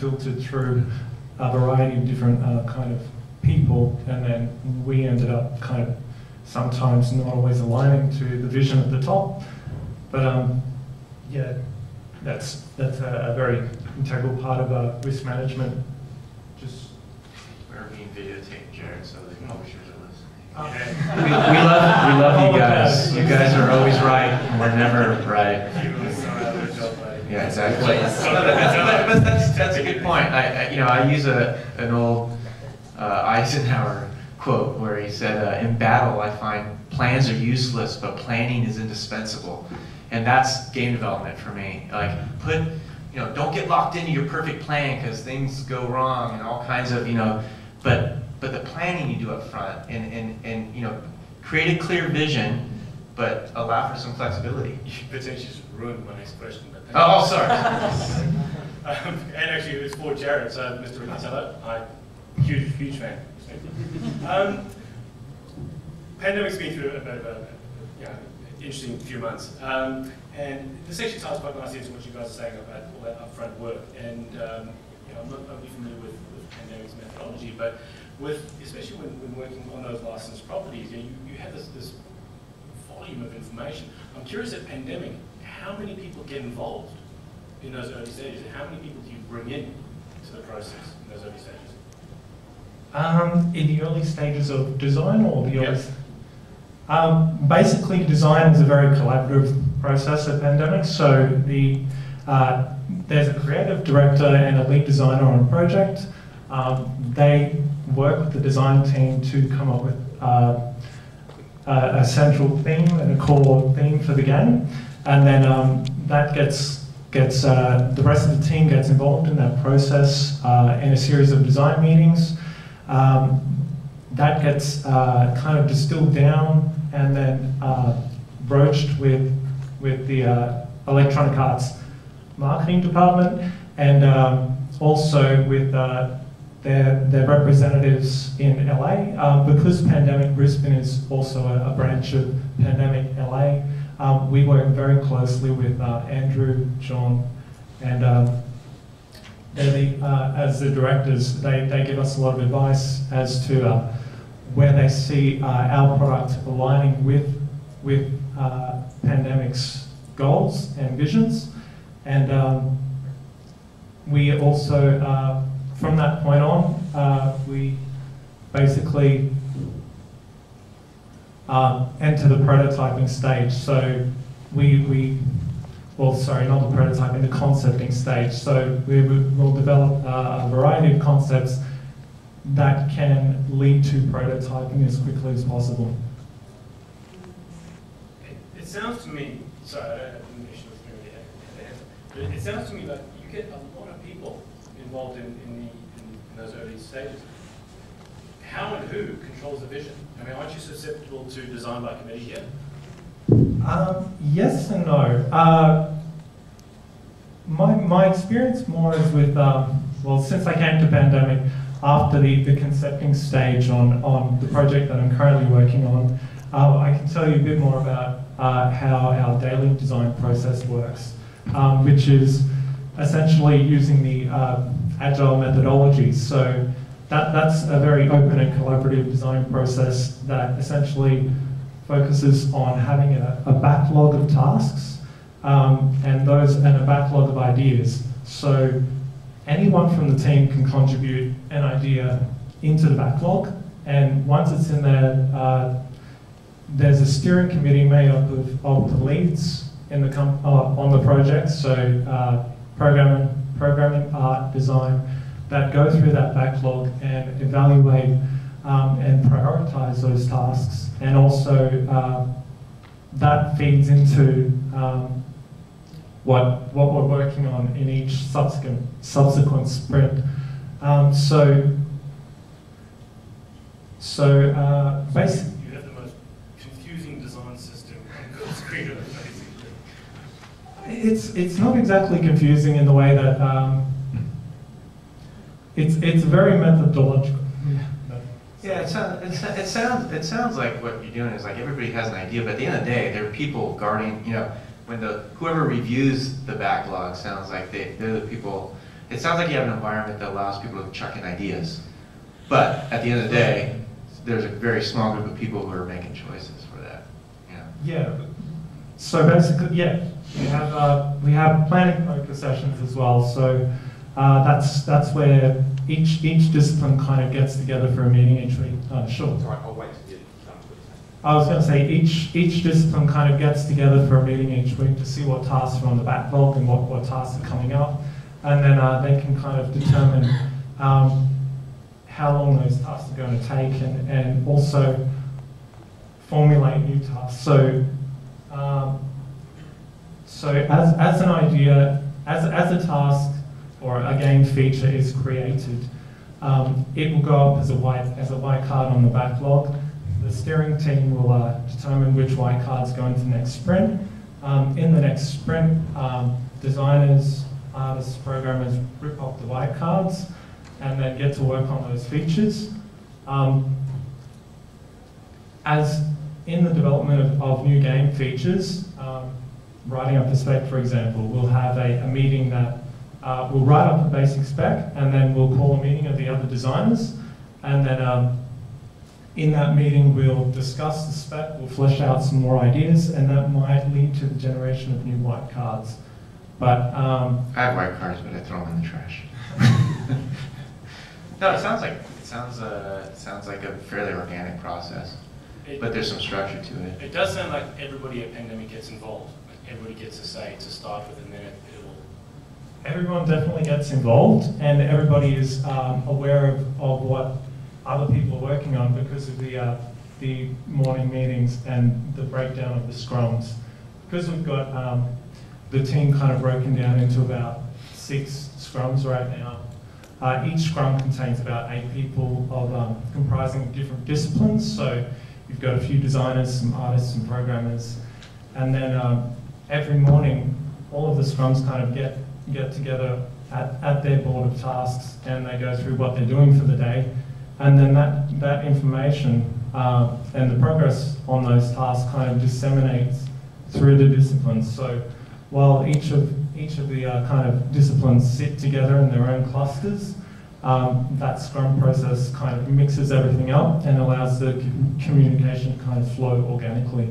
filtered through a variety of different kind of people, and then we ended up kind of sometimes not always aligning to the vision at the top. But yeah, that's a very integral part of risk management. Just we're being videotaped, Jared, so the publishers are listening. We love you guys. You guys are always right, and we're never right. Yeah, exactly. But that's a good point. I use an old Eisenhower quote where he said, "In battle, I find plans are useless, but planning is indispensable." And that's game development for me. Like, don't get locked into your perfect plan because things go wrong and all kinds of, but the planning you do up front and create a clear vision, but allow for some flexibility. You potentially just ruined my next question. But oh, sorry. And actually, it's for Jared, so Mr. Riccatello, I'm huge fan. Pandemic's been through a bit of a interesting few months, and this actually ties quite nicely into what you guys are saying about all that upfront work. And I'm not overly familiar with Pandemic's methodology, but especially when working on those licensed properties, you have this volume of information. I'm curious at Pandemic, how many people get involved in those early stages, and how many people do you bring in to the process in those early stages? In the early stages of design, or the early... Basically, design is a very collaborative process at Pandemic. So there's a creative director and a lead designer on a project. They work with the design team to come up with a central theme and a core theme for the game, and then that gets the rest of the team gets involved in that process in a series of design meetings. That gets kind of distilled down and then broached with the Electronic Arts marketing department, and also with their representatives in LA. Because Pandemic Brisbane is also a branch of Pandemic LA, we work very closely with Andrew, John, and as the directors, they give us a lot of advice as to where they see our product aligning with Pandemic's goals and visions. And we also, from that point on, we basically enter the prototyping stage. So well, sorry, not the prototyping, the concepting stage. So we will develop a variety of concepts that can lead to prototyping as quickly as possible. It sounds to me, sorry, I don't have the issue with the answer, but it sounds to me like you get a lot of people involved in those early stages. How and who controls the vision? I mean, aren't you susceptible to design by committee here? Yes and no. My experience more is with, well, since I came to Pandemic, after the concepting stage on the project that I'm currently working on, I can tell you a bit more about how our daily design process works, which is essentially using the agile methodologies. So that's a very open and collaborative design process that essentially focuses on having a backlog of tasks and a backlog of ideas. So anyone from the team can contribute an idea into the backlog, and once it's in there, there's a steering committee made up of the leads in the on the project, so programming, art, design, that go through that backlog and evaluate and prioritize those tasks, and also that feeds into what we're working on in each subsequent sprint. Basically, you have the most confusing design system on the screen. It's not exactly confusing in the way that it's very methodological. Yeah, it sounds like what you're doing is like everybody has an idea, but at the end of the day, there are people guarding. When whoever reviews the backlog sounds like they're the people it sounds like you have an environment that allows people to chuck in ideas. But at the end of the day, there's a very small group of people who are making choices for that. Yeah. So basically, yeah, we have planning focus sessions as well. So that's where each discipline kind of gets together for a meeting each week. Sure. Sorry, I'll wait till you come to it. I was going to say each discipline kind of gets together for a meeting each week to see what tasks are on the backlog and what tasks are coming up, and then they can kind of determine how long those tasks are going to take, and also formulate new tasks. So as an idea, as a task or a game feature is created, it will go up as a white card on the backlog. The steering team will determine which white cards go into the next sprint. In the next sprint, designers, artists, programmers rip off the white cards and then get to work on those features. As in the development of new game features, writing up a spec, for example, we'll have a meeting that we'll write up a basic spec, and then we'll call a meeting of the other designers, and then in that meeting we'll discuss the spec, we'll flesh out some more ideas, and that might lead to the generation of new white cards. But I have white cards, but I throw them in the trash. No, it sounds like a fairly organic process, but there's some structure to it. It does sound like everybody at Pandemic gets involved. Like everybody gets a say to start with, and then it'll. Everyone definitely gets involved, and everybody is aware of what other people are working on because of the morning meetings and the breakdown of the scrums. Because we've got the team kind of broken down into about 6 scrums right now. Each scrum contains about 8 people comprising different disciplines. So you've got a few designers, some artists, some programmers, and then every morning all of the scrums kind of get together at their board of tasks, and they go through what they're doing for the day, and then that information and the progress on those tasks kind of disseminates through the disciplines. So while each of the kind of disciplines sit together in their own clusters, that Scrum process kind of mixes everything up and allows the communication to kind of flow organically.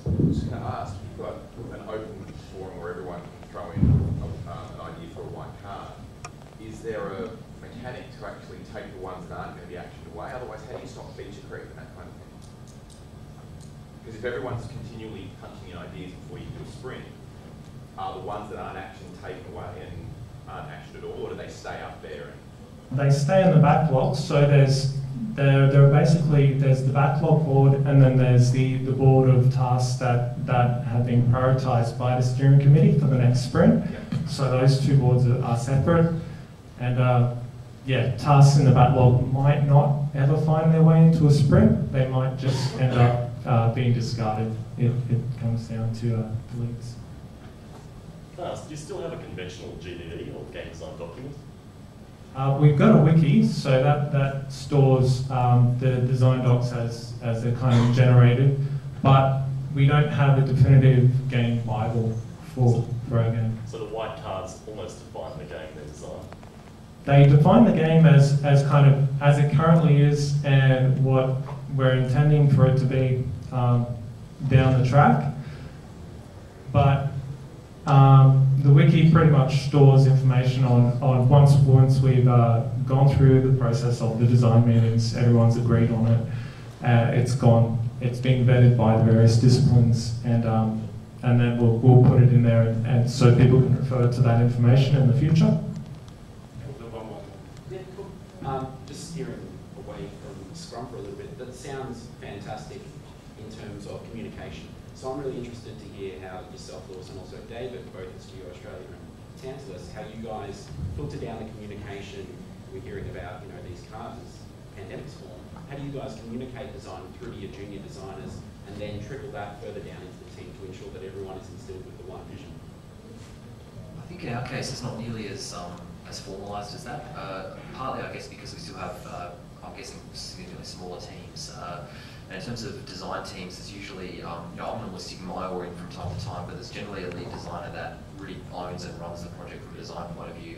I was just going to ask, you've got an open forum where everyone can throw in an idea for a white card. Is there a mechanic to actually take the ones that aren't going to be actioned away? Otherwise, how do you stop feature creep and that kind of thing? Because if everyone's continually punching in ideas before you do a sprint, are the ones that aren't actioned taken away and aren't actioned at all, or do they stay up there? They stay in the backlog, so there's the backlog board, and then there's the board of tasks that have been prioritised by the steering committee for the next sprint. Yep. So those 2 boards are separate, and yeah, tasks in the backlog might not ever find their way into a sprint. They might just end up being discarded. It comes down to leaks. Do you still have a conventional GDE or game design document? We've got a wiki, so that stores the design docs as they're kind of generated, but we don't have a definitive game bible for our game. So the white cards almost define the game they're designed? They define the game as kind of as it currently is and what we're intending for it to be down the track, but the wiki pretty much stores information on once we've gone through the process of the design meetings, everyone's agreed on it, it's being vetted by the various disciplines, and then we'll put it in there, and so people can refer to that information in the future. Yeah, cool. Just steering away from Scrum for a little bit, that sounds fantastic in terms of communication. So I'm really interested to hear how yourself, Lewis, and also David, both as Geo Australia and Tantalus, how you guys filter down the communication. We're hearing about, these cards as pandemics form. How do you guys communicate design through to your junior designers and then trickle that further down into the team to ensure that everyone is instilled with the one vision? I think in our case it's not nearly as formalised as that. Partly, I guess, because we still have, I'm guessing, significantly smaller teams. And in terms of design teams, it's usually, I'm going to stick my oar in from time to time, but there's generally a lead designer that really owns and runs the project from a design point of view.